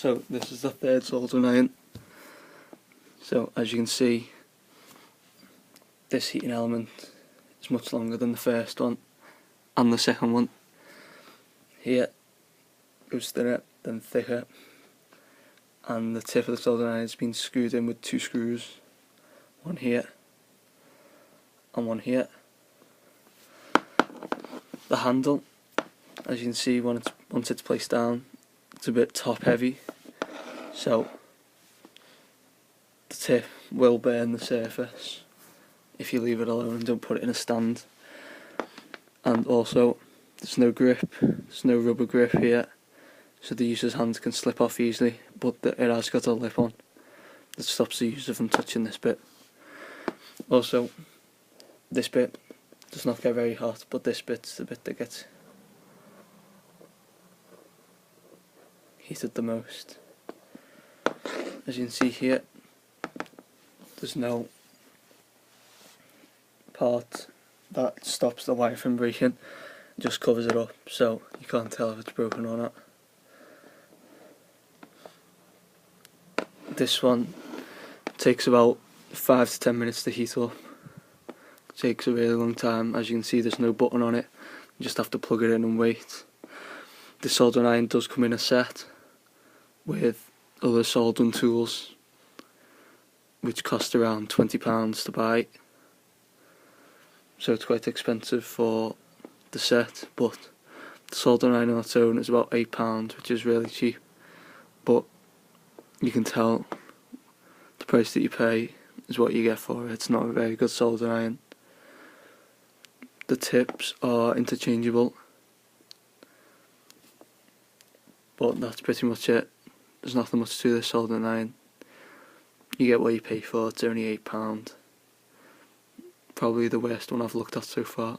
So this is the third soldering iron. So as you can see, this heating element is much longer than the first one and the second one. Here goes thinner, then thicker, and the tip of the soldering iron has been screwed in with two screws, one here and one here. The handle, as you can see, once it's placed down, it's a bit top heavy, so the tip will burn the surface if you leave it alone and don't put it in a stand. And also, there's no grip, there's no rubber grip here, so the user's hands can slip off easily, but it has got a lip on that stops the user from touching this bit. Also, this bit does not get very hot, but this bit's the bit that gets heated the most. As you can see here, there's no part that stops the wire from breaking, it just covers it up so you can't tell if it's broken or not. This one takes about 5 to 10 minutes to heat up. It takes a really long time. As you can see, there's no button on it, you just have to plug it in and wait. The soldering iron does come in a set with other soldering tools, which cost around £20 to buy, so it's quite expensive for the set, but the soldering iron on its own is about £8, which is really cheap, but you can tell the price that you pay is what you get for it. It's not a very good soldering iron. The tips are interchangeable, but that's pretty much it. There's nothing much to this soldering iron. You get what you pay for, it's only £8. Probably the worst one I've looked at so far.